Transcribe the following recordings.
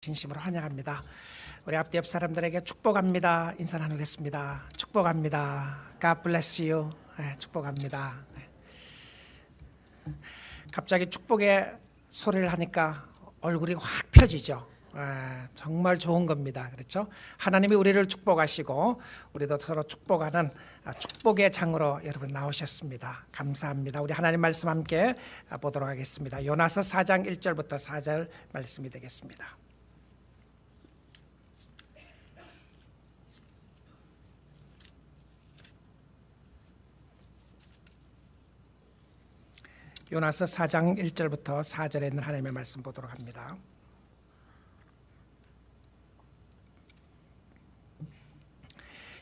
진심으로 환영합니다. 우리 앞뒤 옆 사람들에게 축복합니다. 인사 나누겠습니다. 축복합니다. God bless you. 축복합니다. 갑자기 축복의 소리를 하니까 얼굴이 확 펴지죠. 정말 좋은 겁니다. 그렇죠? 하나님이 우리를 축복하시고 우리도 서로 축복하는 축복의 장으로 여러분 나오셨습니다. 감사합니다. 우리 하나님 말씀 함께 보도록 하겠습니다. 요나서 4장 1절부터 4절 말씀이 되겠습니다. 요나서 4장 1절부터 4절에 있는 하나님의 말씀 보도록 합니다.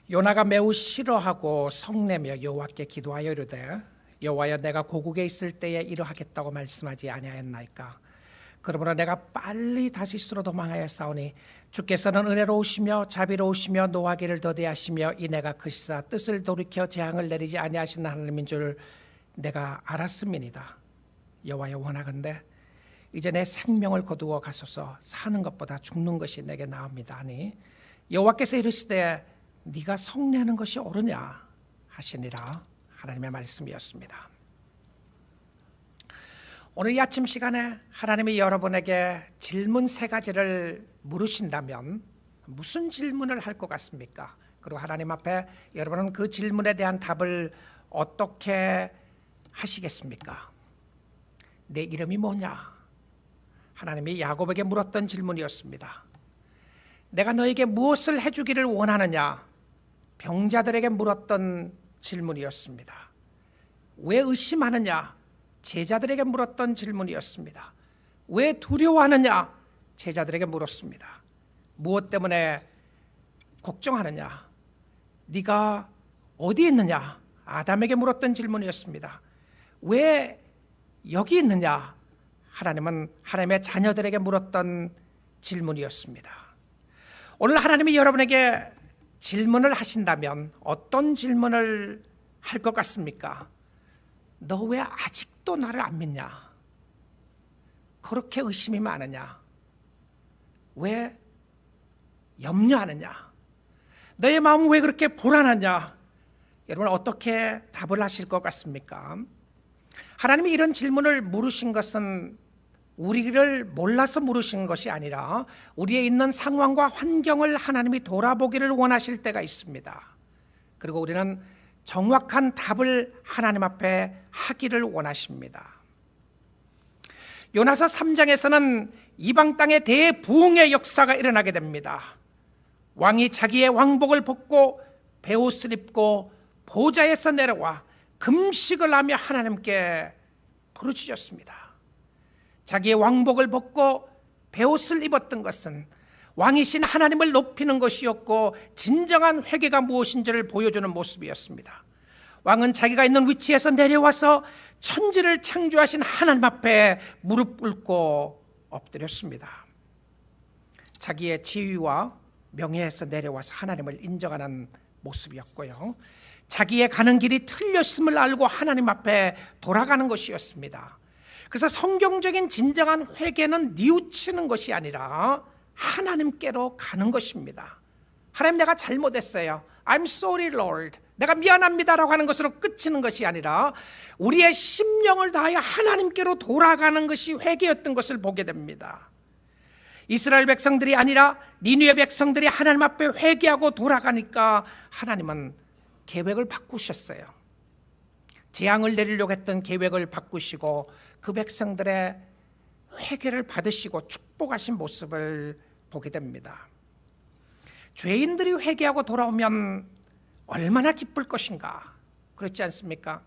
요나가 매우 싫어하고 성내며 여호와께 기도하여 이르되 여호와여 내가 고국에 있을 때에 이러하겠다고 말씀하지 아니하였나이까. 그러므로 내가 빨리 다시스로 도망하여 싸우니 주께서는 은혜로우시며 자비로우시며 노하기를 더디하시며 이내가 크시사 뜻을 돌이켜 재앙을 내리지 아니하시는 하나님인 줄 내가 알았음이니이다. 여호와여 원하건대 이제 내 생명을 거두어 가소서. 사는 것보다 죽는 것이 내게 나옵니다 하니 여호와께서 이르시되 네가 성내하는 것이 옳으냐 하시니라. 하나님의 말씀이었습니다. 오늘 이 아침 시간에 하나님이 여러분에게 질문 3가지를 물으신다면 무슨 질문을 할 것 같습니까? 그리고 하나님 앞에 여러분은 그 질문에 대한 답을 어떻게 하시겠습니까? 내 이름이 뭐냐? 하나님이 야곱에게 물었던 질문이었습니다. 내가 너에게 무엇을 해주기를 원하느냐? 병자들에게 물었던 질문이었습니다. 왜 의심하느냐? 제자들에게 물었던 질문이었습니다. 왜 두려워하느냐? 제자들에게 물었습니다. 무엇 때문에 걱정하느냐? 네가 어디 있느냐? 아담에게 물었던 질문이었습니다. 왜 여기 있느냐? 하나님은 하나님의 자녀들에게 물었던 질문이었습니다. 오늘 하나님이 여러분에게 질문을 하신다면 어떤 질문을 할 것 같습니까? 너 왜 아직도 나를 안 믿냐? 그렇게 의심이 많으냐? 왜 염려하느냐? 너의 마음은 왜 그렇게 불안하냐? 여러분 어떻게 답을 하실 것 같습니까? 하나님이 이런 질문을 물으신 것은 우리를 몰라서 물으신 것이 아니라 우리의 있는 상황과 환경을 하나님이 돌아보기를 원하실 때가 있습니다. 그리고 우리는 정확한 답을 하나님 앞에 하기를 원하십니다. 요나서 3장에서는 이방 땅에 대부흥의 역사가 일어나게 됩니다. 왕이 자기의 왕복을 벗고 베옷을 입고 보좌에서 내려와 금식을 하며 하나님께 부르짖었습니다. 자기의 왕복을 벗고 베옷을 입었던 것은 왕이신 하나님을 높이는 것이었고 진정한 회개가 무엇인지를 보여주는 모습이었습니다. 왕은 자기가 있는 위치에서 내려와서 천지를 창조하신 하나님 앞에 무릎 꿇고 엎드렸습니다. 자기의 지위와 명예에서 내려와서 하나님을 인정하는 모습이었고요. 자기의 가는 길이 틀렸음을 알고 하나님 앞에 돌아가는 것이었습니다. 그래서 성경적인 진정한 회개는 뉘우치는 것이 아니라 하나님께로 가는 것입니다. 하나님 내가 잘못했어요. I'm sorry Lord. 내가 미안합니다라고 하는 것으로 끝이는 것이 아니라 우리의 심령을 다하여 하나님께로 돌아가는 것이 회개였던 것을 보게 됩니다. 이스라엘 백성들이 아니라 니느웨 백성들이 하나님 앞에 회개하고 돌아가니까 하나님은 계획을 바꾸셨어요. 재앙을 내리려고 했던 계획을 바꾸시고 그 백성들의 회개를 받으시고 축복하신 모습을 보게 됩니다. 죄인들이 회개하고 돌아오면 얼마나 기쁠 것인가? 그렇지 않습니까?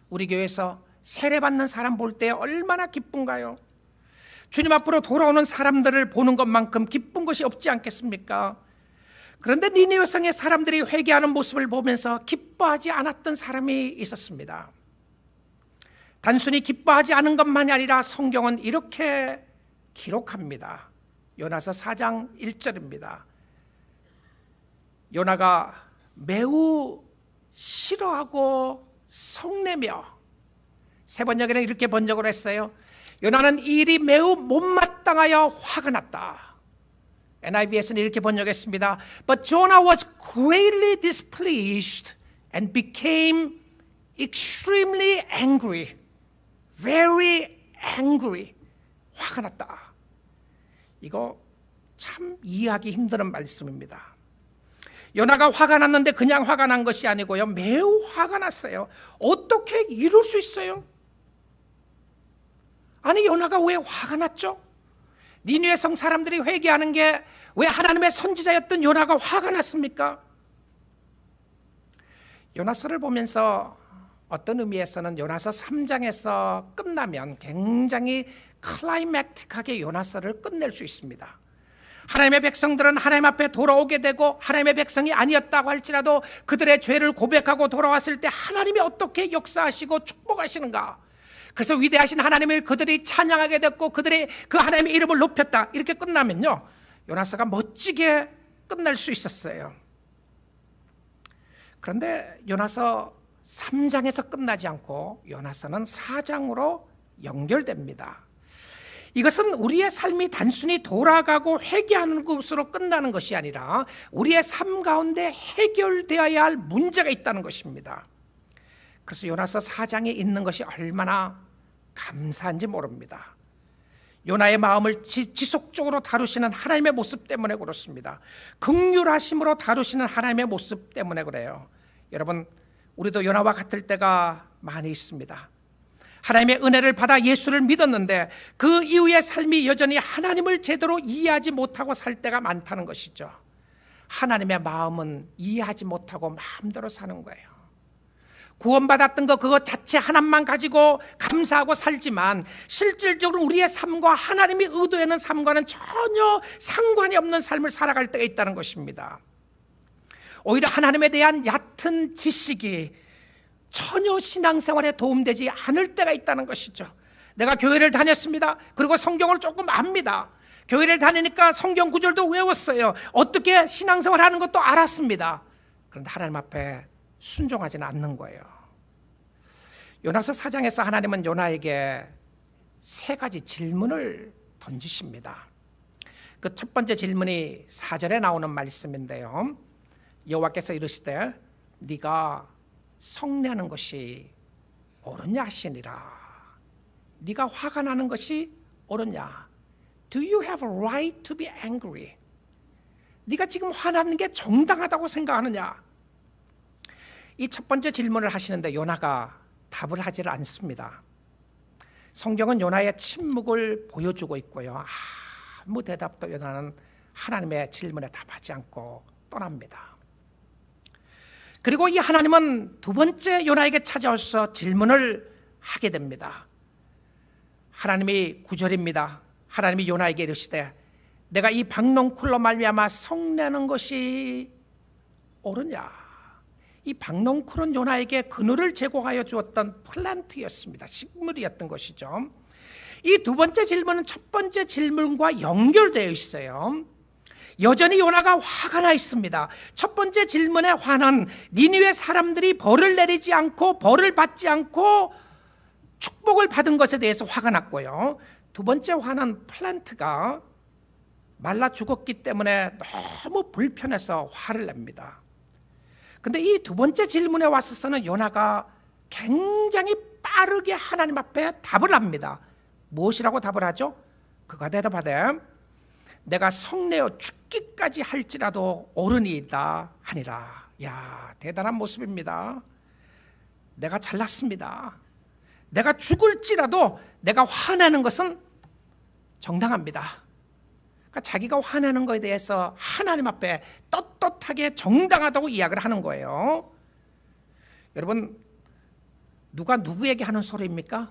우리 교회에서 세례받는 사람 볼 때 얼마나 기쁜가요? 주님 앞으로 돌아오는 사람들을 보는 것만큼 기쁜 것이 없지 않겠습니까? 그런데 니느웨 성의 사람들이 회개하는 모습을 보면서 기뻐하지 않았던 사람이 있었습니다. 단순히 기뻐하지 않은 것만이 아니라 성경은 이렇게 기록합니다. 요나서 4장 1절입니다. 요나가 매우 싫어하고 성내며, 세 번역에는 이렇게 번역을 했어요. 요나는 이 일이 매우 못마땅하여 화가 났다. NIV에서는 이렇게 번역했습니다. But Jonah was greatly displeased and became extremely angry. Very angry. 화가 났다. 이거 참 이해하기 힘든 말씀입니다. 요나가 화가 났는데 그냥 화가 난 것이 아니고요, 매우 화가 났어요. 어떻게 이럴 수 있어요? 아니, 요나가 왜 화가 났죠? 니느웨 성 사람들이 회개하는 게 왜 하나님의 선지자였던 요나가 화가 났습니까? 요나서를 보면서 어떤 의미에서는 요나서 3장에서 끝나면 굉장히 클라이맥틱하게 요나서를 끝낼 수 있습니다. 하나님의 백성들은 하나님 앞에 돌아오게 되고 하나님의 백성이 아니었다고 할지라도 그들의 죄를 고백하고 돌아왔을 때 하나님이 어떻게 역사하시고 축복하시는가. 그래서 위대하신 하나님을 그들이 찬양하게 됐고 그들이 그 하나님의 이름을 높였다. 이렇게 끝나면요, 요나서가 멋지게 끝날 수 있었어요. 그런데 요나서 3장에서 끝나지 않고 요나서는 4장으로 연결됩니다. 이것은 우리의 삶이 단순히 돌아가고 회개하는 것으로 끝나는 것이 아니라 우리의 삶 가운데 해결되어야 할 문제가 있다는 것입니다. 그래서 요나서 4장에 있는 것이 얼마나 감사한지 모릅니다. 요나의 마음을 지속적으로 다루시는 하나님의 모습 때문에 그렇습니다. 긍휼하심으로 다루시는 하나님의 모습 때문에 그래요. 여러분, 우리도 요나와 같을 때가 많이 있습니다. 하나님의 은혜를 받아 예수를 믿었는데 그 이후의 삶이 여전히 하나님을 제대로 이해하지 못하고 살 때가 많다는 것이죠. 하나님의 마음은 이해하지 못하고 마음대로 사는 거예요. 구원받았던 거 그것 자체 하나만 가지고 감사하고 살지만 실질적으로 우리의 삶과 하나님이 의도하는 삶과는 전혀 상관이 없는 삶을 살아갈 때가 있다는 것입니다. 오히려 하나님에 대한 얕은 지식이 전혀 신앙생활에 도움되지 않을 때가 있다는 것이죠. 내가 교회를 다녔습니다. 그리고 성경을 조금 압니다. 교회를 다니니까 성경 구절도 외웠어요. 어떻게 신앙생활하는 것도 알았습니다. 그런데 하나님 앞에 순종하지는 않는 거예요. 요나서 4장에서 하나님은 요나에게 3가지 질문을 던지십니다. 그 첫 번째 질문이 4절에 나오는 말씀인데요, 여호와께서 이르시되 네가 성내는 것이 옳으냐 하시니라. 네가 화가 나는 것이 옳으냐? Do you have a right to be angry? 네가 지금 화나는 게 정당하다고 생각하느냐? 이 첫 번째 질문을 하시는데 요나가 답을 하지를 않습니다. 성경은 요나의 침묵을 보여주고 있고요, 아무 대답도 요나는 하나님의 질문에 답하지 않고 떠납니다. 그리고 이 하나님은 두 번째 요나에게 찾아와서 질문을 하게 됩니다. 하나님이 9절입니다. 하나님이 요나에게 이르시되 내가 이 박농쿨로 말미암아 성내는 것이 옳으냐? 이 박농쿨은 요나에게 그늘을 제공하여 주었던 플란트였습니다. 식물이었던 것이죠. 이 두 번째 질문은 첫 번째 질문과 연결되어 있어요. 여전히 요나가 화가 나 있습니다. 첫 번째 질문의 화는 니느웨 사람들이 벌을 내리지 않고 벌을 받지 않고 축복을 받은 것에 대해서 화가 났고요, 두 번째 화는 플란트가 말라 죽었기 때문에 너무 불편해서 화를 냅니다. 근데 이 두 번째 질문에 왔어서는 요나가 굉장히 빠르게 하나님 앞에 답을 합니다. 무엇이라고 답을 하죠? 그가 대답하되 내가 성내어 죽기까지 할지라도 옳으니이다 하니라. 야, 대단한 모습입니다. 내가 잘났습니다. 내가 죽을지라도 내가 화내는 것은 정당합니다. 그러니까 자기가 화내는 것에 대해서 하나님 앞에 떳떳하게 정당하다고 이야기를 하는 거예요. 여러분, 누가 누구에게 하는 소리입니까?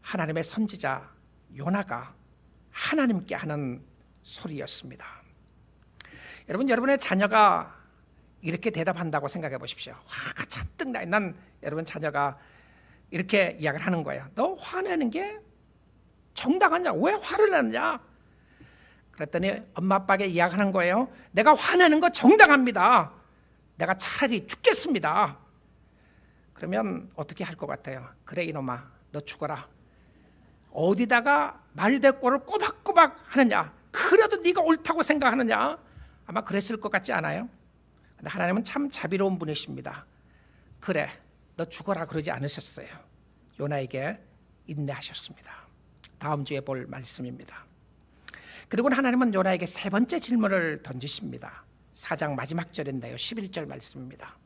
하나님의 선지자 요나가 하나님께 하는 소리였습니다. 여러분, 여러분의 자녀가 이렇게 대답한다고 생각해 보십시오. 화가 잔뜩 나 있는 여러분 자녀가 이렇게 이야기를 하는 거예요. 너 화내는 게 정당하냐? 왜 화를 내느냐? 그랬더니 엄마 아빠에게 이야기하는 거예요. 내가 화내는 거 정당합니다. 내가 차라리 죽겠습니다. 그러면 어떻게 할 것 같아요? 그래 이놈아, 너 죽어라. 어디다가 말대꾸를 꼬박꼬박 하느냐? 그래도 네가 옳다고 생각하느냐? 아마 그랬을 것 같지 않아요? 근데 하나님은 참 자비로운 분이십니다. 그래, 너 죽어라 그러지 않으셨어요. 요나에게 인내하셨습니다. 다음 주에 볼 말씀입니다. 그리고 하나님은 요나에게 세 번째 질문을 던지십니다. 4장 마지막 절인데요, 11절 말씀입니다.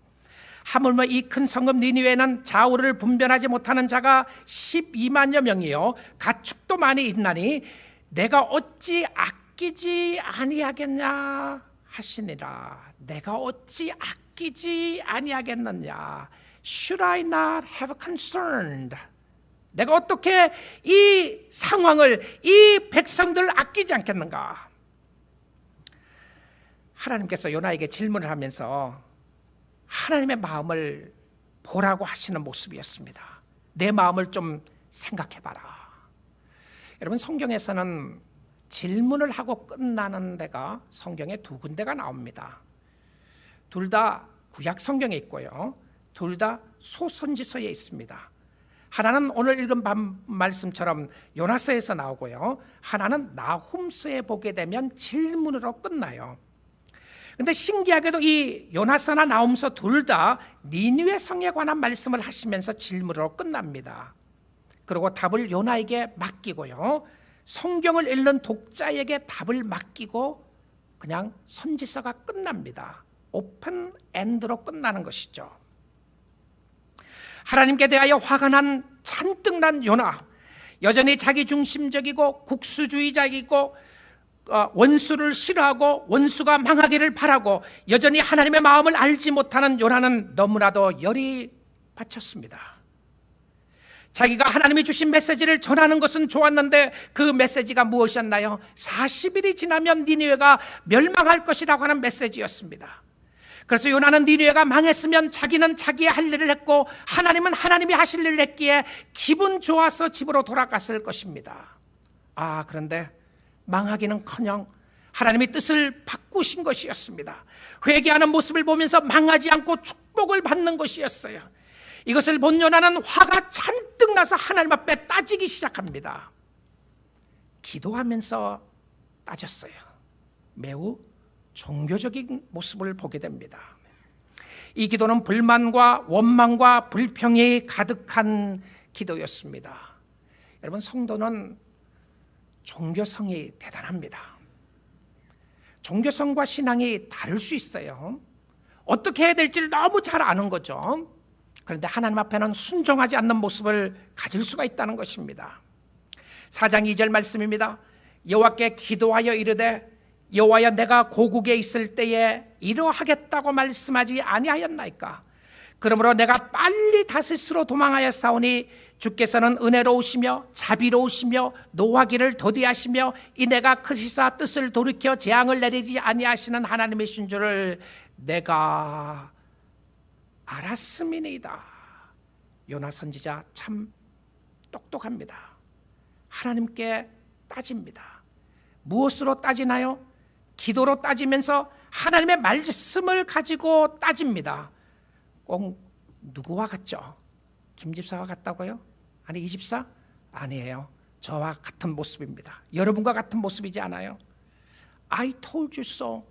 하물며 이 큰 성읍 니느웨는 좌우를 분별하지 못하는 자가 12만여 명이요 가축도 많이 있나니 내가 어찌 아끼지 아니하겠냐 하시니라. 내가 어찌 아끼지 아니하겠느냐. Should I not have concerned? 내가 어떻게 이 상황을, 이 백성들을 아끼지 않겠는가? 하나님께서 요나에게 질문을 하면서 하나님의 마음을 보라고 하시는 모습이었습니다. 내 마음을 좀 생각해봐라. 여러분, 성경에서는 질문을 하고 끝나는 데가 성경에 두 군데가 나옵니다. 둘 다 구약 성경에 있고요, 둘 다 소선지서에 있습니다. 하나는 오늘 읽은 말씀처럼 요나서에서 나오고요, 하나는 나훔서에 보게 되면 질문으로 끝나요. 근데 신기하게도 이 요나서나 나훔서 둘 다 니느웨 성에 관한 말씀을 하시면서 질문으로 끝납니다. 그리고 답을 요나에게 맡기고요, 성경을 읽는 독자에게 답을 맡기고 그냥 선지서가 끝납니다. 오픈 엔드로 끝나는 것이죠. 하나님께 대하여 화가 잔뜩 난 요나, 여전히 자기 중심적이고 국수주의자이고 원수를 싫어하고 원수가 망하기를 바라고 여전히 하나님의 마음을 알지 못하는 요나는 너무나도 열이 받쳤습니다. 자기가 하나님이 주신 메시지를 전하는 것은 좋았는데 그 메시지가 무엇이었나요? 40일이 지나면 니느웨가 멸망할 것이라고 하는 메시지였습니다. 그래서 요나는 니느웨가 망했으면 자기는 자기의 할 일을 했고 하나님은 하나님이 하실 일을 했기에 기분 좋아서 집으로 돌아갔을 것입니다. 그런데 망하기는커녕 하나님의 뜻을 바꾸신 것이었습니다. 회개하는 모습을 보면서 망하지 않고 축복을 받는 것이었어요. 이것을 본 요나는 화가 잔뜩 나서 하나님 앞에 따지기 시작합니다. 기도하면서 따졌어요. 매우 종교적인 모습을 보게 됩니다. 이 기도는 불만과 원망과 불평이 가득한 기도였습니다. 여러분, 성도는 종교성이 대단합니다. 종교성과 신앙이 다를 수 있어요. 어떻게 해야 될지를 너무 잘 아는 거죠. 그런데 하나님 앞에는 순종하지 않는 모습을 가질 수가 있다는 것입니다. 4장 2절 말씀입니다. 여호와께 기도하여 이르되 여호와여, 내가 고국에 있을 때에 이러하겠다고 말씀하지 아니하였나이까? 그러므로 내가 빨리 다시스로 도망하여 싸우니 주께서는 은혜로우시며 자비로우시며 노하기를 더디하시며 이내가 크시사 뜻을 돌이켜 재앙을 내리지 아니하시는 하나님이신 줄을 내가 알았음이니이다. 요나 선지자 참 똑똑합니다. 하나님께 따집니다. 무엇으로 따지나요? 기도로 따지면서 하나님의 말씀을 가지고 따집니다. 꼭 누구와 같죠? 김 집사와 같다고요? 아니, 이 집사? 아니에요. 저와 같은 모습입니다. 여러분과 같은 모습이지 않아요? I told you so.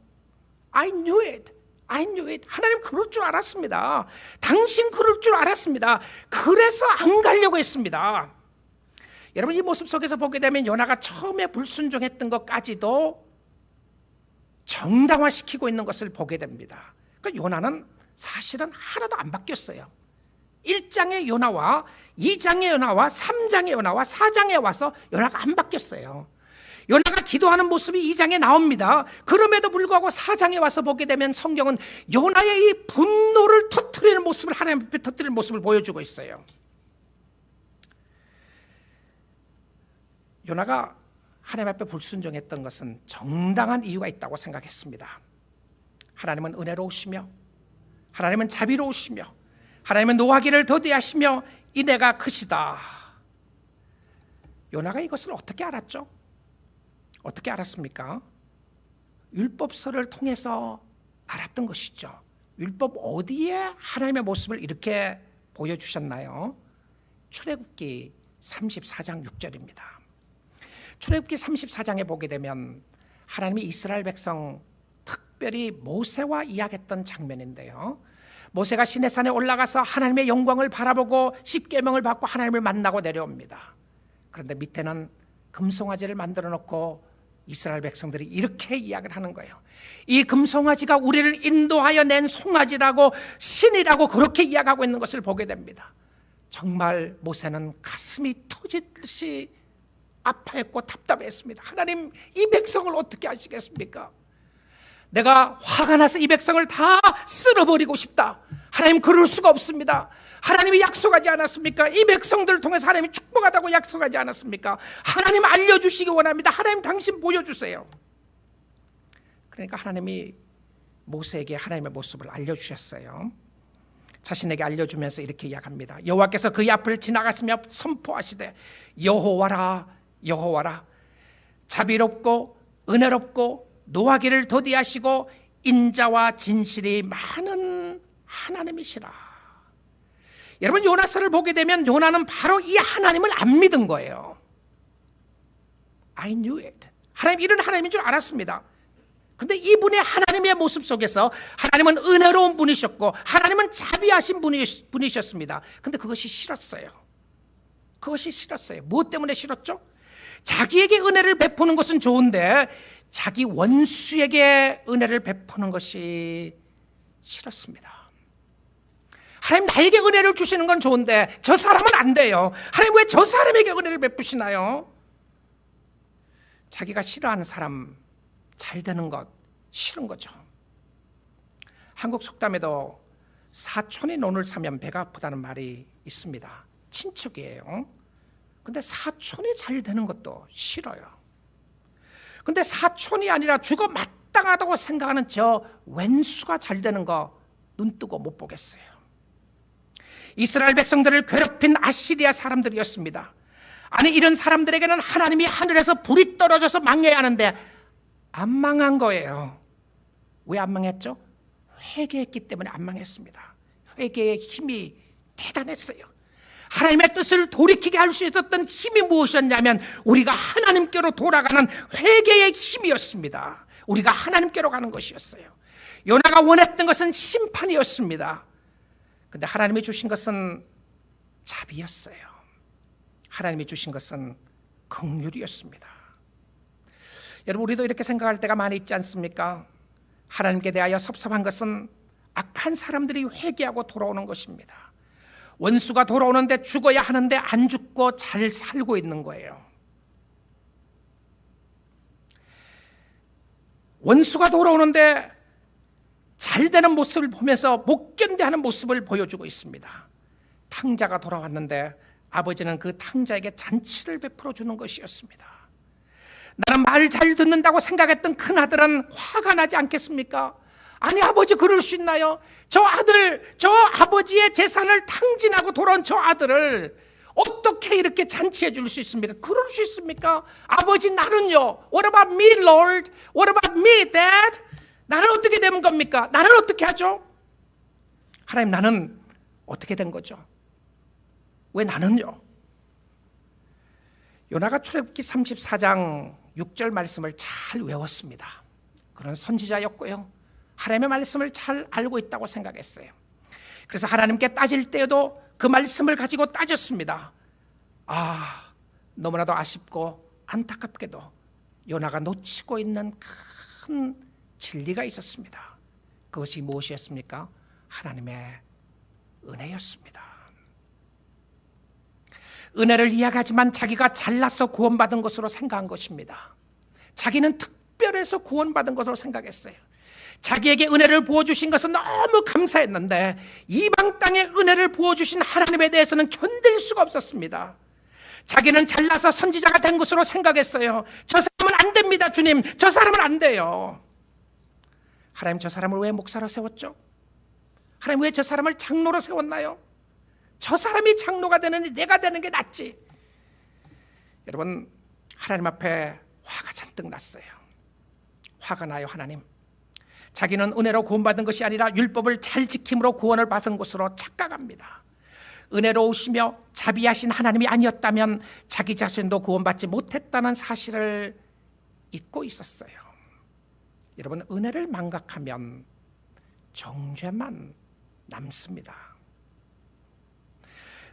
I knew it. I knew it. 하나님 그럴 줄 알았습니다. 당신 그럴 줄 알았습니다. 그래서 안 가려고 했습니다. 여러분, 이 모습 속에서 보게 되면 요나가 처음에 불순종했던 것까지도 정당화시키고 있는 것을 보게 됩니다. 그러니까 요나는 사실은 하나도 안 바뀌었어요. 1장의 요나와 2장의 요나와 3장의 요나와 4장에 와서 요나가 안 바뀌었어요. 요나가 기도하는 모습이 2장에 나옵니다. 그럼에도 불구하고 4장에 와서 보게 되면 성경은 요나의 이 분노를 터뜨리는 모습을, 하나님 앞에 터뜨리는 모습을 보여주고 있어요. 요나가 하나님 앞에 불순종했던 것은 정당한 이유가 있다고 생각했습니다. 하나님은 은혜로우시며 하나님은 자비로우시며 하나님은 노하기를 더디하시며 인애가 크시다. 요나가 이것을 어떻게 알았죠? 어떻게 알았습니까? 율법서를 통해서 알았던 것이죠. 율법 어디에 하나님의 모습을 이렇게 보여주셨나요? 출애굽기 34장 6절입니다. 출애굽기 34장에 보게 되면 하나님이 이스라엘 백성, 특별히 모세와 이야기했던 장면인데요. 모세가 시내산에 올라가서 하나님의 영광을 바라보고 십계명을 받고 하나님을 만나고 내려옵니다. 그런데 밑에는 금송아지를 만들어 놓고 이스라엘 백성들이 이렇게 이야기를 하는 거예요. 이 금송아지가 우리를 인도하여 낸 송아지라고, 신이라고 그렇게 이야기하고 있는 것을 보게 됩니다. 정말 모세는 가슴이 터지듯이 아파했고 답답했습니다. 하나님, 이 백성을 어떻게 하시겠습니까? 내가 화가 나서 이 백성을 다 쓸어버리고 싶다. 하나님, 그럴 수가 없습니다. 하나님이 약속하지 않았습니까? 이 백성들을 통해서 하나님이 축복하다고 약속하지 않았습니까? 하나님 알려주시기 원합니다. 하나님, 당신 보여주세요. 그러니까 하나님이 모세에게 하나님의 모습을 알려주셨어요. 자신에게 알려주면서 이렇게 이야기합니다. 여호와께서 그의 앞을 지나가시며 선포하시되, 여호와라, 여호와라, 자비롭고 은혜롭고 노하기를 더디하시고 인자와 진실이 많은 하나님이시라. 여러분, 요나서를 보게 되면 요나는 바로 이 하나님을 안 믿은 거예요. I knew it. 하나님, 이런 하나님인 줄 알았습니다. 근데 이분의 하나님의 모습 속에서 하나님은 은혜로운 분이셨고 하나님은 자비하신 분이셨습니다. 근데 그것이 싫었어요. 그것이 싫었어요. 무엇 때문에 싫었죠? 자기에게 은혜를 베푸는 것은 좋은데 자기 원수에게 은혜를 베푸는 것이 싫었습니다. 하나님, 나에게 은혜를 주시는 건 좋은데 저 사람은 안 돼요. 하나님, 왜 저 사람에게 은혜를 베푸시나요? 자기가 싫어하는 사람 잘 되는 것 싫은 거죠. 한국 속담에도 사촌이 논을 사면 배가 아프다는 말이 있습니다. 친척이에요. 근데 사촌이 잘 되는 것도 싫어요. 근데 사촌이 아니라 죽어 마땅하다고 생각하는 저 왼수가 잘 되는 거 눈 뜨고 못 보겠어요. 이스라엘 백성들을 괴롭힌 아시리아 사람들이었습니다. 아니, 이런 사람들에게는 하나님이 하늘에서 불이 떨어져서 망해야 하는데 안 망한 거예요. 왜 안 망했죠? 회개했기 때문에 안 망했습니다. 회개의 힘이 대단했어요. 하나님의 뜻을 돌이키게 할 수 있었던 힘이 무엇이었냐면 우리가 하나님께로 돌아가는 회개의 힘이었습니다. 우리가 하나님께로 가는 것이었어요. 요나가 원했던 것은 심판이었습니다. 그런데 하나님이 주신 것은 자비였어요. 하나님이 주신 것은 긍휼이었습니다. 여러분, 우리도 이렇게 생각할 때가 많이 있지 않습니까? 하나님께 대하여 섭섭한 것은 악한 사람들이 회개하고 돌아오는 것입니다. 원수가 돌아오는데 죽어야 하는데 안 죽고 잘 살고 있는 거예요. 원수가 돌아오는데 잘 되는 모습을 보면서 못 견뎌하는 모습을 보여주고 있습니다. 탕자가 돌아왔는데 아버지는 그 탕자에게 잔치를 베풀어 주는 것이었습니다. 나는 말 잘 듣는다고 생각했던 큰아들은 화가 나지 않겠습니까? 아니, 아버지 그럴 수 있나요? 저 아들, 저 아버지의 재산을 탕진하고 돌아온 저 아들을 어떻게 이렇게 잔치해 줄 수 있습니까? 그럴 수 있습니까? 아버지, 나는요? What about me, Lord? What about me, Dad? 나는 어떻게 된 겁니까? 나는 어떻게 하죠? 하나님, 나는 어떻게 된 거죠? 왜 나는요? 요나가 출애굽기 34장 6절 말씀을 잘 외웠습니다. 그런 선지자였고요. 하나님의 말씀을 잘 알고 있다고 생각했어요. 그래서 하나님께 따질 때에도 그 말씀을 가지고 따졌습니다. 너무나도 아쉽고 안타깝게도 요나가 놓치고 있는 큰 진리가 있었습니다. 그것이 무엇이었습니까? 하나님의 은혜였습니다. 은혜를 이야기하지만 자기가 잘나서 구원받은 것으로 생각한 것입니다. 자기는 특별해서 구원받은 것으로 생각했어요. 자기에게 은혜를 부어주신 것은 너무 감사했는데 이방 땅에 은혜를 부어주신 하나님에 대해서는 견딜 수가 없었습니다. 자기는 잘나서 선지자가 된 것으로 생각했어요. 저 사람은 안 됩니다, 주님. 저 사람은 안 돼요. 하나님, 저 사람을 왜 목사로 세웠죠? 하나님, 왜 저 사람을 장로로 세웠나요? 저 사람이 장로가 되느니 내가 되는 게 낫지. 여러분, 하나님 앞에 화가 잔뜩 났어요. 화가 나요. 하나님, 자기는 은혜로 구원받은 것이 아니라 율법을 잘 지킴으로 구원을 받은 것으로 착각합니다. 은혜로우시며 자비하신 하나님이 아니었다면 자기 자신도 구원받지 못했다는 사실을 잊고 있었어요. 여러분, 은혜를 망각하면 정죄만 남습니다.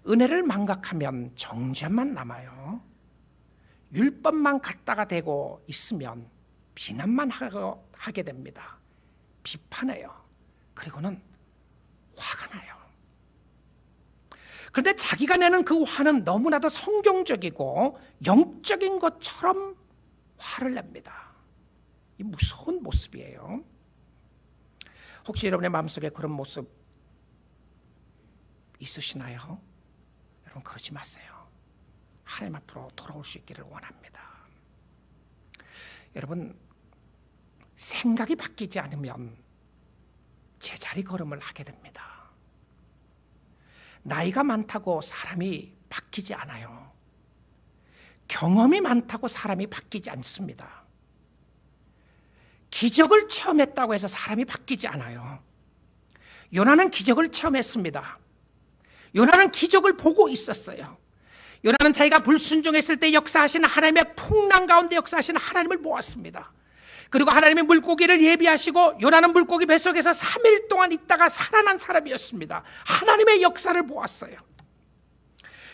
은혜를 망각하면 정죄만 남아요. 율법만 갖다가 대고 있으면 비난만 하게 됩니다. 비판해요. 그리고는 화가 나요. 그런데 자기가 내는 그 화는 너무나도 성경적이고 영적인 것처럼 화를 냅니다. 이 무서운 모습이에요. 혹시 여러분의 마음속에 그런 모습 있으시나요? 여러분, 그러지 마세요. 하나님 앞으로 돌아올 수 있기를 원합니다. 여러분, 생각이 바뀌지 않으면 제자리 걸음을 하게 됩니다. 나이가 많다고 사람이 바뀌지 않아요. 경험이 많다고 사람이 바뀌지 않습니다. 기적을 체험했다고 해서 사람이 바뀌지 않아요. 요나는 기적을 체험했습니다. 요나는 기적을 보고 있었어요. 요나는 자기가 불순종했을 때 역사하시는 하나님의 풍랑 가운데 역사하시는 하나님을 보았습니다. 그리고 하나님의 물고기를 예비하시고 요나는 물고기 뱃속에서 3일 동안 있다가 살아난 사람이었습니다. 하나님의 역사를 보았어요.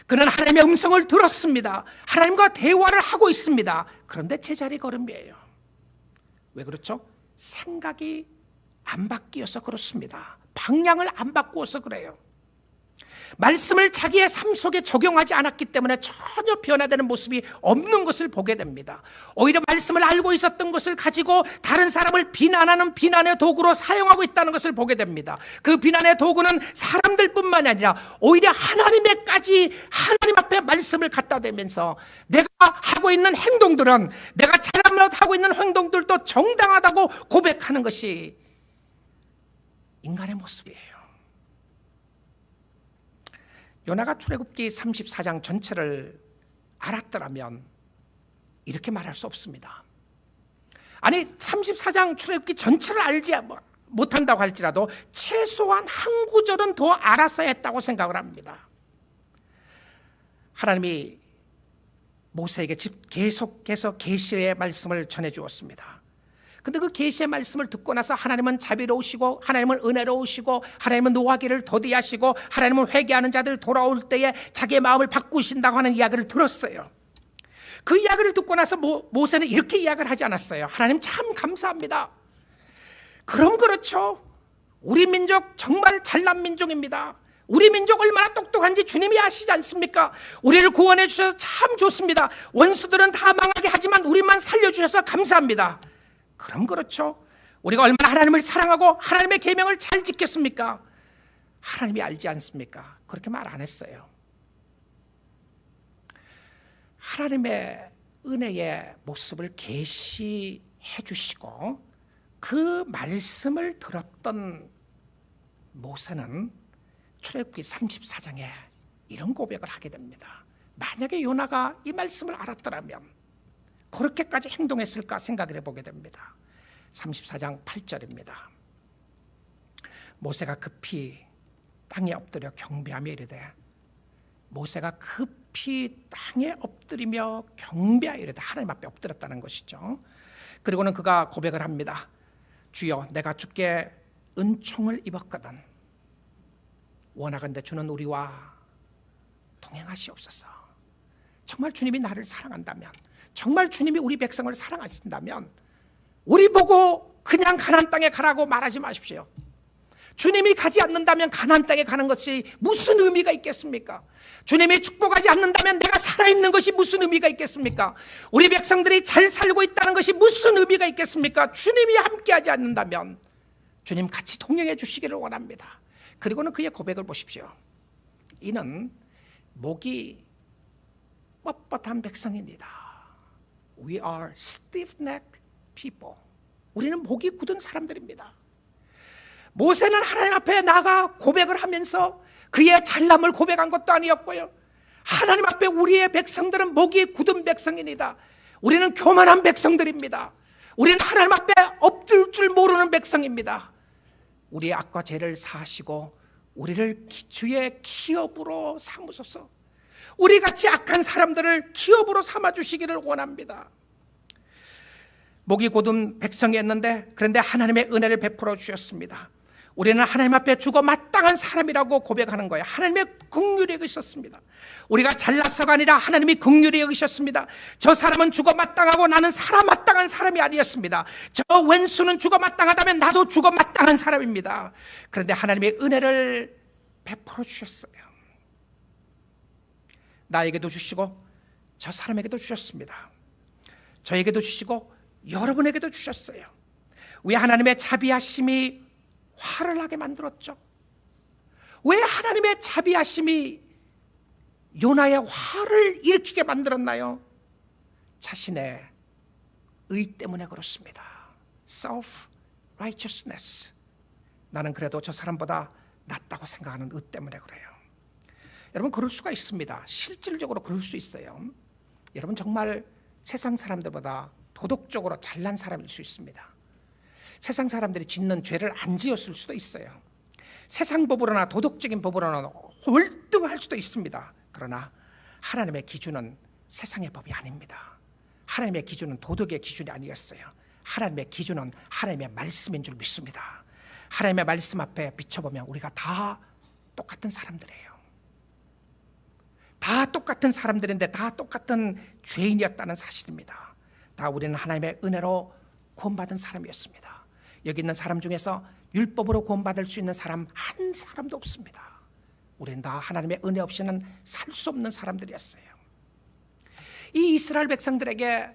그는 하나님의 음성을 들었습니다. 하나님과 대화를 하고 있습니다. 그런데 제자리 걸음이에요. 왜 그렇죠? 생각이 안 바뀌어서 그렇습니다. 방향을 안 바꾸어서 그래요. 말씀을 자기의 삶 속에 적용하지 않았기 때문에 전혀 변화되는 모습이 없는 것을 보게 됩니다. 오히려 말씀을 알고 있었던 것을 가지고 다른 사람을 비난하는 비난의 도구로 사용하고 있다는 것을 보게 됩니다. 그 비난의 도구는 사람들뿐만 아니라 오히려 하나님에까지 하나님 앞에 말씀을 갖다 대면서 내가 하고 있는 행동들은, 내가 잘못하고 있는 행동들도 정당하다고 고백하는 것이 인간의 모습이에요. 요나가 출애굽기 34장 전체를 알았더라면 이렇게 말할 수 없습니다. 아니, 34장 출애굽기 전체를 알지 못한다고 할지라도 최소한 한 구절은 더 알았어야 했다고 생각을 합니다. 하나님이 모세에게 계속해서 계시의 말씀을 전해주었습니다. 근데 그 계시의 말씀을 듣고 나서 하나님은 자비로우시고, 하나님은 은혜로우시고, 하나님은 노하기를 더디하시고, 하나님은 회개하는 자들 돌아올 때에 자기의 마음을 바꾸신다고 하는 이야기를 들었어요. 그 이야기를 듣고 나서 모세는 이렇게 이야기를 하지 않았어요. 하나님 참 감사합니다. 그럼 그렇죠. 우리 민족 정말 잘난 민족입니다. 우리 민족 얼마나 똑똑한지 주님이 아시지 않습니까? 우리를 구원해 주셔서 참 좋습니다. 원수들은 다 망하게 하지만 우리만 살려주셔서 감사합니다. 그럼 그렇죠. 우리가 얼마나 하나님을 사랑하고 하나님의 계명을 잘 지켰습니까? 하나님이 알지 않습니까? 그렇게 말 안 했어요. 하나님의 은혜의 모습을 계시해 주시고 그 말씀을 들었던 모세는 출애굽기 34장에 이런 고백을 하게 됩니다. 만약에 요나가 이 말씀을 알았더라면 그렇게까지 행동했을까 생각을 해보게 됩니다. 34장 8절입니다. 모세가 급히 땅에 엎드려 경배하며 이르되, 모세가 급히 땅에 엎드리며 경배하여 이르되, 하나님 앞에 엎드렸다는 것이죠. 그리고는 그가 고백을 합니다. 주여, 내가 주께 은총을 입었거든 원하건대 주는 우리와 동행하시옵소서. 정말 주님이 나를 사랑한다면, 정말 주님이 우리 백성을 사랑하신다면 우리 보고 그냥 가나안 땅에 가라고 말하지 마십시오. 주님이 가지 않는다면 가나안 땅에 가는 것이 무슨 의미가 있겠습니까? 주님이 축복하지 않는다면 내가 살아있는 것이 무슨 의미가 있겠습니까? 우리 백성들이 잘 살고 있다는 것이 무슨 의미가 있겠습니까? 주님이 함께하지 않는다면 주님 같이 동행해 주시기를 원합니다. 그리고는 그의 고백을 보십시오. 이는 목이 뻣뻣한 백성입니다. We are stiff-necked people. 우리는 목이 굳은 사람들입니다. 모세는 하나님 앞에 나가 고백을 하면서 그의 잘남을 고백한 것도 아니었고요. 하나님 앞에 우리의 백성들은 목이 굳은 백성입니다. 우리는 교만한 백성들입니다. 우리는 하나님 앞에 엎드릴 줄 모르는 백성입니다. 우리의 악과 죄를 사하시고 우리를 주의 기업으로 삼으소서. 우리같이 악한 사람들을 기업으로 삼아주시기를 원합니다. 목이 곧은 백성이었는데 그런데 하나님의 은혜를 베풀어 주셨습니다. 우리는 하나님 앞에 죽어 마땅한 사람이라고 고백하는 거예요. 하나님의 긍휼히 여기셨습니다. 우리가 잘나서가 아니라 하나님이 긍휼히 여기셨습니다. 저 사람은 죽어 마땅하고 나는 살아 마땅한 사람이 아니었습니다. 저 왼수는 죽어 마땅하다면 나도 죽어 마땅한 사람입니다. 그런데 하나님의 은혜를 베풀어 주셨어요. 나에게도 주시고 저 사람에게도 주셨습니다. 저에게도 주시고 여러분에게도 주셨어요. 왜 하나님의 자비하심이 화를 나게 만들었죠? 왜 하나님의 자비하심이 요나의 화를 일으키게 만들었나요? 자신의 의 때문에 그렇습니다. self-righteousness. 나는 그래도 저 사람보다 낫다고 생각하는 의 때문에 그래요. 여러분, 그럴 수가 있습니다. 실질적으로 그럴 수 있어요. 여러분 정말 세상 사람들보다 도덕적으로 잘난 사람일 수 있습니다. 세상 사람들이 짓는 죄를 안 지었을 수도 있어요. 세상 법으로나 도덕적인 법으로나 월등할 수도 있습니다. 그러나 하나님의 기준은 세상의 법이 아닙니다. 하나님의 기준은 도덕의 기준이 아니었어요. 하나님의 기준은 하나님의 말씀인 줄 믿습니다. 하나님의 말씀 앞에 비춰보면 우리가 다 똑같은 사람들이에요. 다 똑같은 사람들인데 다 똑같은 죄인이었다는 사실입니다. 다 우리는 하나님의 은혜로 구원받은 사람이었습니다. 여기 있는 사람 중에서 율법으로 구원받을 수 있는 사람 한 사람도 없습니다. 우리는 다 하나님의 은혜 없이는 살 수 없는 사람들이었어요. 이 이스라엘 백성들에게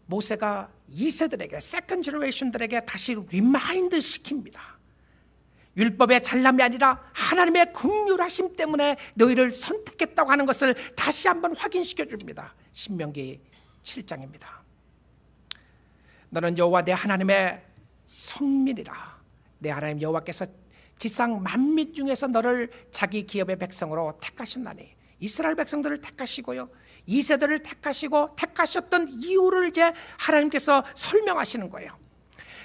모세가 2세들에게 세컨드 제너레이션들에게 다시 리마인드 시킵니다. 율법의 잘남이 아니라 하나님의 긍휼하심 때문에 너희를 선택했다고 하는 것을 다시 한번 확인시켜 줍니다. 신명기 7장입니다. 너는 여호와 내 하나님의 성민이라. 내 하나님 여호와께서 지상 만민 중에서 너를 자기 기업의 백성으로 택하셨나니. 이스라엘 백성들을 택하시고요, 2세들을 택하시고 택하셨던 이유를 이제 하나님께서 설명하시는 거예요.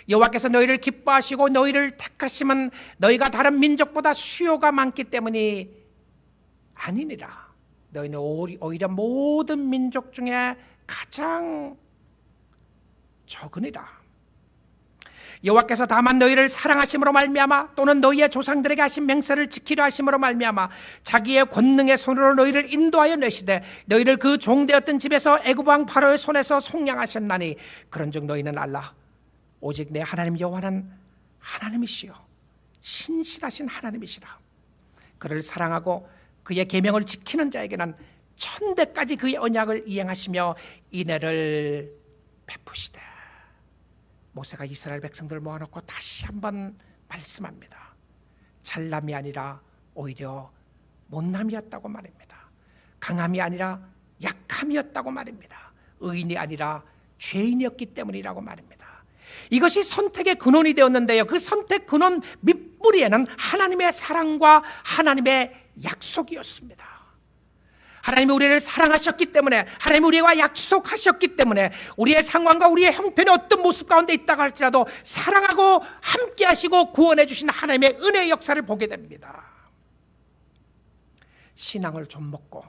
여호와께서 너희를 기뻐하시고 너희를 택하심은 너희가 다른 민족보다 수요가 많기 때문이 아니니라. 너희는 오히려 모든 민족 중에 가장 적으니라. 여호와께서 다만 너희를 사랑하심으로 말미암아 또는 너희의 조상들에게 하신 맹세를 지키려 하심으로 말미암아 자기의 권능의 손으로 너희를 인도하여 내시되 너희를 그 종되었던 집에서 애굽 왕 파로의 손에서 속량하셨나니 그런즉 너희는 알라. 오직 내 하나님 여호와는 하나님이시요 신실하신 하나님이시라. 그를 사랑하고 그의 계명을 지키는 자에게는 천대까지 그의 언약을 이행하시며 인애를 베푸시되. 모세가 이스라엘 백성들을 모아놓고 다시 한번 말씀합니다. 잘남이 아니라 오히려 못남이었다고 말입니다. 강함이 아니라 약함이었다고 말입니다. 의인이 아니라 죄인이었기 때문이라고 말입니다. 이것이 선택의 근원이 되었는데요, 그 선택 근원 밑뿌리에는 하나님의 사랑과 하나님의 약속이었습니다. 하나님이 우리를 사랑하셨기 때문에, 하나님이 우리와 약속하셨기 때문에 우리의 상황과 우리의 형편이 어떤 모습 가운데 있다고 할지라도 사랑하고 함께 하시고 구원해 주신 하나님의 은혜의 역사를 보게 됩니다. 신앙을 좀 먹고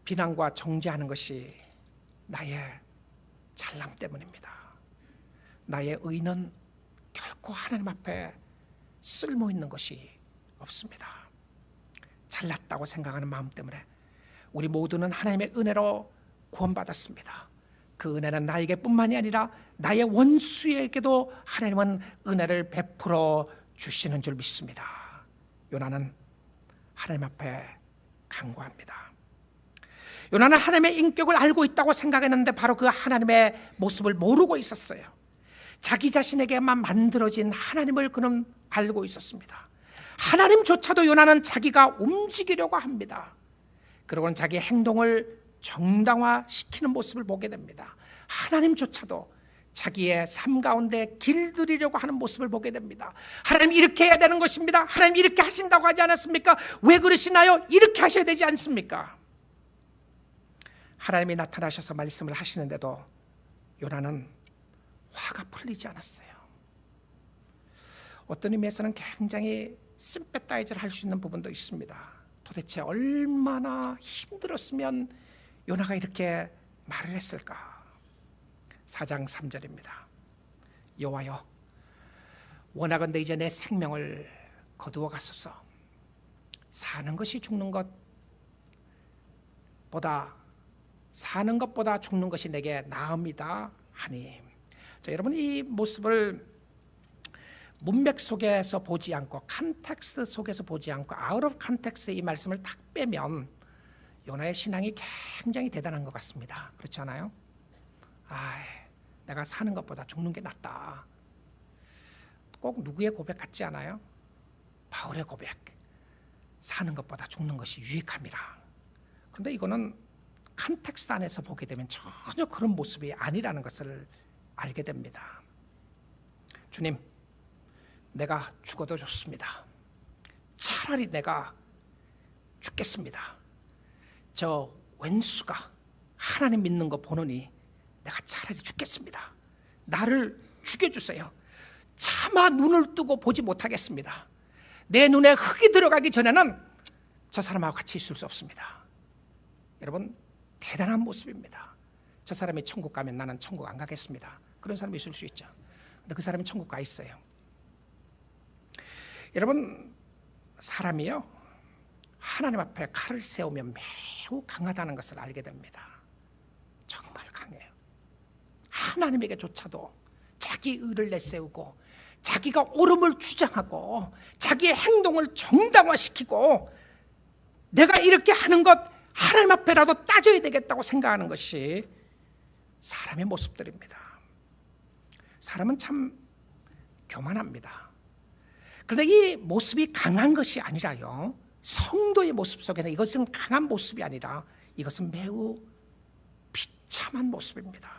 비난과 정죄하는 것이 나의 잘남 때문입니다. 나의 의는 결코 하나님 앞에 쓸모 있는 것이 없습니다. 잘났다고 생각하는 마음 때문에 우리 모두는 하나님의 은혜로 구원받았습니다. 그 은혜는 나에게 뿐만이 아니라 나의 원수에게도 하나님은 은혜를 베풀어 주시는 줄 믿습니다. 요나는 하나님 앞에 간구합니다. 요나는 하나님의 인격을 알고 있다고 생각했는데 바로 그 하나님의 모습을 모르고 있었어요. 자기 자신에게만 만들어진 하나님을 그는 알고 있었습니다. 하나님조차도 요나는 자기가 움직이려고 합니다. 그러고는 자기의 행동을 정당화시키는 모습을 보게 됩니다. 하나님조차도 자기의 삶 가운데 길들이려고 하는 모습을 보게 됩니다. 하나님 이렇게 해야 되는 것입니다. 하나님 이렇게 하신다고 하지 않았습니까? 왜 그러시나요? 이렇게 하셔야 되지 않습니까? 하나님이 나타나셔서 말씀을 하시는데도 요나는 화가 풀리지 않았어요. 어떤 의미에서는 굉장히 심패타이즈를 할 수 있는 부분도 있습니다. 도대체 얼마나 힘들었으면 요나가 이렇게 말을 했을까? 4장 3절입니다. 여호와여, 원하건대 이제 내 생명을 거두어 가소서. 사는 것이 죽는 것보다 사는 것보다 죽는 것이 내게 나읍니다 하니. 자, 여러분, 이 모습을 문맥 속에서 보지 않고 컨텍스트 속에서 보지 않고 아웃 오브 컨텍스트의 이 말씀을 딱 빼면 요나의 신앙이 굉장히 대단한 것 같습니다. 그렇지 않아요? 내가 사는 것보다 죽는 게 낫다. 꼭 누구의 고백 같지 않아요? 바울의 고백. 사는 것보다 죽는 것이 유익함이라. 그런데 이거는 컨텍스트 안에서 보게 되면 전혀 그런 모습이 아니라는 것을 알게 됩니다. 주님, 내가 죽어도 좋습니다. 차라리 내가 죽겠습니다. 저 왼수가 하나님 믿는 거 보느니 내가 차라리 죽겠습니다. 나를 죽여주세요. 차마 눈을 뜨고 보지 못하겠습니다. 내 눈에 흙이 들어가기 전에는 저 사람하고 같이 있을 수 없습니다. 여러분, 대단한 모습입니다. 저 사람이 천국 가면 나는 천국 안 가겠습니다. 그런 사람이 있을 수 있죠. 근데 그 사람이 천국 가 있어요. 여러분, 사람이요, 하나님 앞에 칼을 세우면 매우 강하다는 것을 알게 됩니다. 정말 강해요. 하나님에게조차도 자기 의를 내세우고 자기가 옳음을 주장하고 자기의 행동을 정당화시키고 내가 이렇게 하는 것 하나님 앞에라도 따져야 되겠다고 생각하는 것이 사람의 모습들입니다. 사람은 참 교만합니다. 그런데 이 모습이 강한 것이 아니라요, 성도의 모습 속에는 이것은 강한 모습이 아니라 이것은 매우 비참한 모습입니다.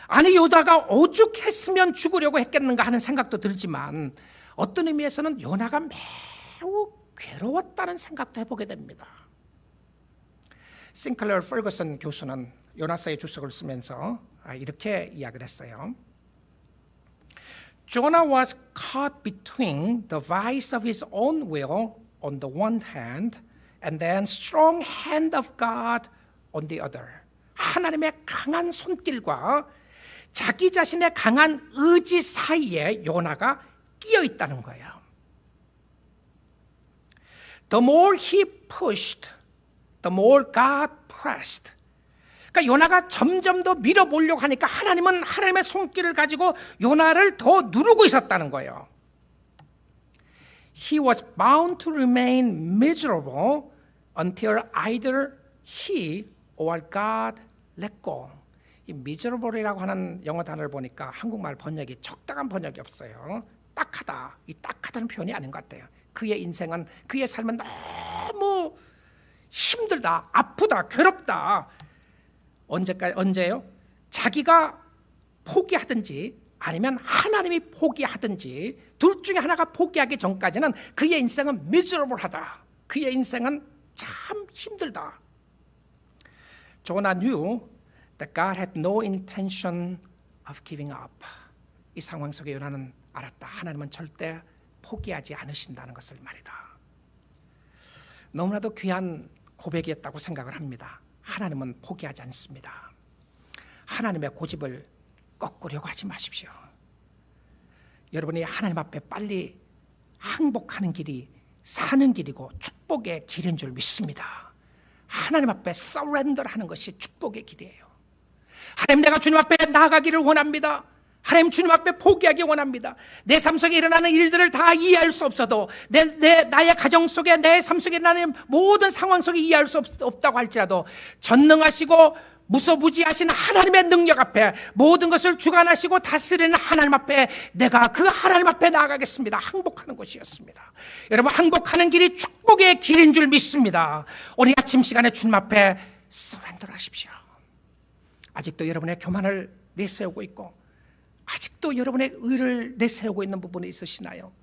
아니, 요나가 오죽했으면 죽으려고 했겠는가 하는 생각도 들지만 어떤 의미에서는 요나가 매우 괴로웠다는 생각도 해보게 됩니다. 싱클레어 퍼거슨 교수는 요나서의 주석을 쓰면서 이렇게 이야기를 했어요. Jonah was caught between the vice of his own will on the one hand and then strong hand of God on the other. 하나님의 강한 손길과 자기 자신의 강한 의지 사이에 요나가 끼어 있다는 거예요. The more he pushed, the more God pressed. 그러니까 요나가 점점 더 밀어보려고 하니까 하나님은 하나님의 손길을 가지고 요나를 더 누르고 있었다는 거예요. He was bound to remain miserable until either he or God let go. 이 miserable이라고 하는 영어 단어를 보니까 한국말 번역이 적당한 번역이 없어요. 딱하다. 이 딱하다는 표현이 아닌 것 같아요. 그의 인생은, 그의 삶은 너무 힘들다, 아프다, 괴롭다. 언제예요? 자기가 포기하든지 아니면 하나님이 포기하든지 둘 중에 하나가 포기하기 전까지는 그의 인생은 miserable하다. 그의 인생은 참 힘들다. Jonah knew that God had no intention of giving up. 이 상황 속에 요나는 알았다. 하나님은 절대 포기하지 않으신다는 것을 말이다. 너무나도 귀한 고백이었다고 생각을 합니다. 하나님은 포기하지 않습니다. 하나님의 고집을 꺾으려고 하지 마십시오. 여러분이 하나님 앞에 빨리 항복하는 길이 사는 길이고 축복의 길인 줄 믿습니다. 하나님 앞에 서렌더하는 것이 축복의 길이에요. 하나님, 내가 주님 앞에 나아가기를 원합니다. 하나님, 주님 앞에 포기하기 원합니다. 내 삶 속에 일어나는 일들을 다 이해할 수 없어도 나의 가정 속에 내 삶 속에 일어나는 모든 상황 속에 이해할 수 없다고 할지라도 전능하시고 무소부지하신 하나님의 능력 앞에 모든 것을 주관하시고 다스리는 하나님 앞에 내가 그 하나님 앞에 나아가겠습니다. 항복하는 것이었습니다. 여러분, 항복하는 길이 축복의 길인 줄 믿습니다. 오늘 아침 시간에 주님 앞에 서렌더 하십시오. 아직도 여러분의 교만을 내세우고 있고 아직도 여러분의 의를 내세우고 있는 부분이 있으시나요?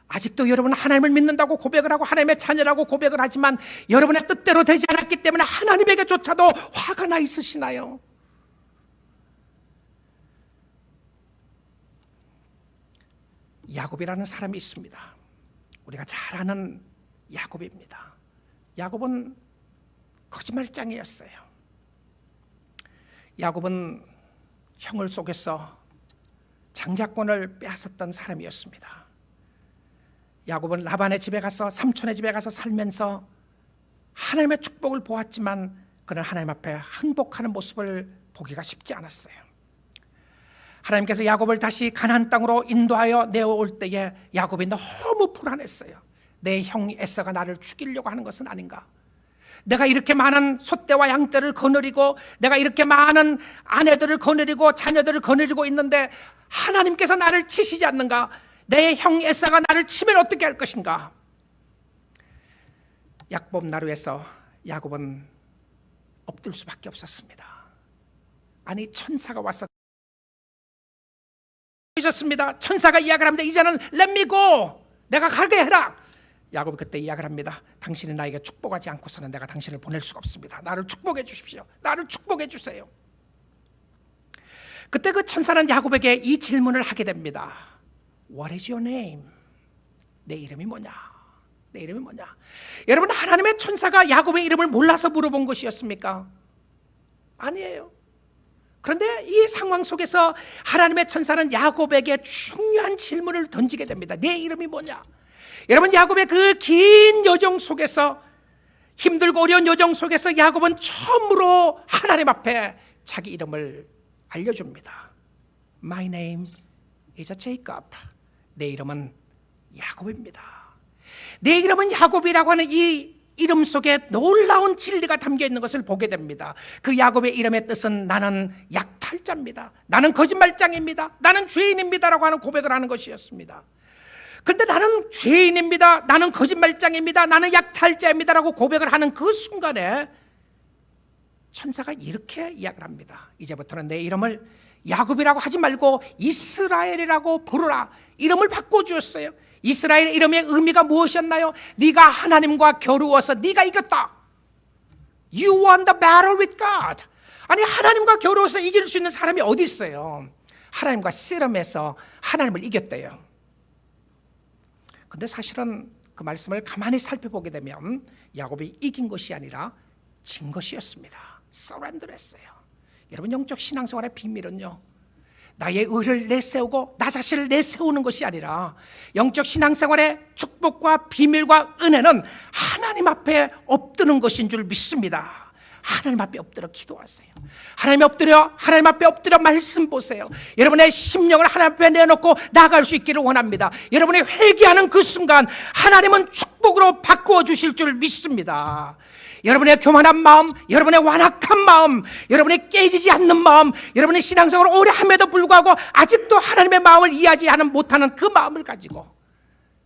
아직도 여러분은 하나님을 믿는다고 고백을 하고 하나님의 자녀라고 고백을 하지만 여러분의 뜻대로 되지 않았기 때문에 하나님에게조차도 화가 나 있으시나요? 야곱이라는 사람이 있습니다. 우리가 잘 아는 야곱입니다. 야곱은 거짓말장이었어요. 야곱은 형을 속여서 장자권을 빼앗았던 사람이었습니다. 야곱은 라반의 집에 가서, 삼촌의 집에 가서 살면서 하나님의 축복을 보았지만 그는 하나님 앞에 항복하는 모습을 보기가 쉽지 않았어요. 하나님께서 야곱을 다시 가나안 땅으로 인도하여 내어올 때에 야곱이 너무 불안했어요. 내 형 에서가 나를 죽이려고 하는 것은 아닌가? 내가 이렇게 많은 소떼와 양떼를 거느리고, 내가 이렇게 많은 아내들을 거느리고 자녀들을 거느리고 있는데 하나님께서 나를 치시지 않는가? 내 형 에서가 나를 치면 어떻게 할 것인가? 약법 나루에서 야곱은 엎들 수밖에 없었습니다. 아니, 천사가 와서 습니다. 천사가 이야기를 합니다. 이제는 let me go, 내가 가게 해라. 야곱이 그때 이야기를 합니다. 당신이 나에게 축복하지 않고서는 내가 당신을 보낼 수가 없습니다. 나를 축복해 주십시오. 나를 축복해 주세요. 그때 그 천사는 야곱에게 이 질문을 하게 됩니다. What is your name? 내 이름이 뭐냐? 내 이름이 뭐냐? 여러분, 하나님의 천사가 야곱의 이름을 몰라서 물어본 것이었습니까? 아니에요. 그런데 이 상황 속에서 하나님의 천사는 야곱에게 중요한 질문을 던지게 됩니다. 내 이름이 뭐냐? 여러분, 야곱의 그 긴 여정 속에서, 힘들고 어려운 여정 속에서 야곱은 처음으로 하나님 앞에 자기 이름을 알려줍니다. My name is Jacob. 내 이름은 야곱입니다. 내 이름은 야곱이라고 하는 이 이름 속에 놀라운 진리가 담겨 있는 것을 보게 됩니다. 그 야곱의 이름의 뜻은 나는 약탈자입니다. 나는 거짓말장입니다. 나는 죄인입니다라고 하는 고백을 하는 것이었습니다. 그런데 나는 죄인입니다. 나는 거짓말장입니다. 나는 약탈자입니다라고 고백을 하는 그 순간에 천사가 이렇게 이야기를 합니다. 이제부터는 내 이름을 야곱이라고 하지 말고 이스라엘이라고 부르라. 이름을 바꿔주었어요. 이스라엘의 이름의 의미가 무엇이었나요? 네가 하나님과 겨루어서 네가 이겼다. You won the battle with God. 아니, 하나님과 겨루어서 이길 수 있는 사람이 어디 있어요? 하나님과 씨름해서 하나님을 이겼대요. 근데 사실은 그 말씀을 가만히 살펴보게 되면 야곱이 이긴 것이 아니라 진 것이었습니다. 서렌더했어요. 여러분, 영적 신앙생활의 비밀은요, 나의 의를 내세우고 나 자신을 내세우는 것이 아니라 영적 신앙생활의 축복과 비밀과 은혜는 하나님 앞에 엎드는 것인 줄 믿습니다. 하나님 앞에 엎드려 기도하세요. 하나님 앞에 엎드려 말씀 보세요. 여러분의 심령을 하나님 앞에 내놓고 나아갈 수 있기를 원합니다. 여러분이 회개하는 그 순간 하나님은 축복으로 바꾸어 주실 줄 믿습니다. 여러분의 교만한 마음, 여러분의 완악한 마음, 여러분의 깨지지 않는 마음, 여러분의 신앙생활을 오래 함에도 불구하고 아직도 하나님의 마음을 이해하지 못하는 그 마음을 가지고,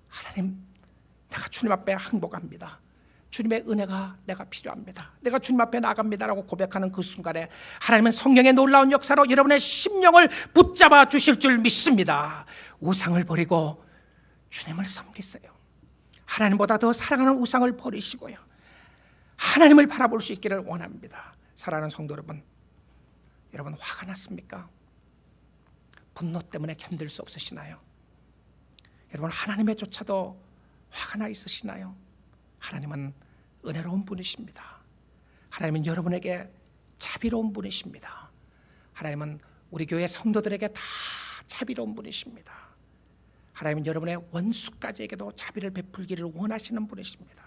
하나님, 내가 주님 앞에 항복합니다. 주님의 은혜가 내가 필요합니다. 내가 주님 앞에 나갑니다라고 고백하는 그 순간에 하나님은 성령의 놀라운 역사로 여러분의 심령을 붙잡아 주실 줄 믿습니다. 우상을 버리고 주님을 섬기세요. 하나님보다 더 사랑하는 우상을 버리시고요, 하나님을 바라볼 수 있기를 원합니다. 사랑하는 성도 여러분, 여러분 화가 났습니까? 분노 때문에 견딜 수 없으시나요? 여러분, 하나님의 조차도 화가 나 있으시나요? 하나님은 은혜로운 분이십니다. 하나님은 여러분에게 자비로운 분이십니다. 하나님은 우리 교회 성도들에게 다 자비로운 분이십니다. 하나님은 여러분의 원수까지에게도 자비를 베풀기를 원하시는 분이십니다.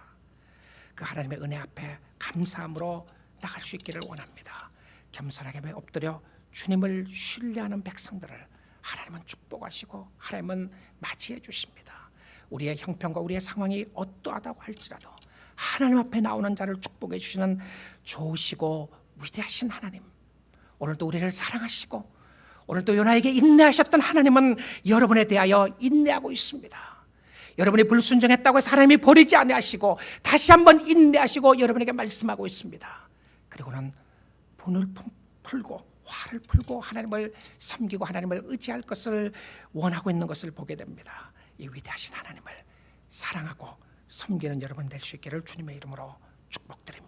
그 하나님의 은혜 앞에 감사함으로 나갈 수 있기를 원합니다. 겸손하게 엎드려 주님을 신뢰하는 백성들을 하나님은 축복하시고 하나님은 맞이해 주십니다. 우리의 형편과 우리의 상황이 어떠하다고 할지라도 하나님 앞에 나오는 자를 축복해 주시는 좋으시고 위대하신 하나님, 오늘도 우리를 사랑하시고 오늘도 요나에게 인내하셨던 하나님은 여러분에 대하여 인내하고 있습니다. 여러분이 불순종했다고 해서 하나님이 버리지 아니하시고 다시 한번 인내하시고 여러분에게 말씀하고 있습니다. 그리고는 분을 풀고 화를 풀고 하나님을 섬기고 하나님을 의지할 것을 원하고 있는 것을 보게 됩니다. 이 위대하신 하나님을 사랑하고 섬기는 여러분 될 수 있기를 주님의 이름으로 축복드립니다.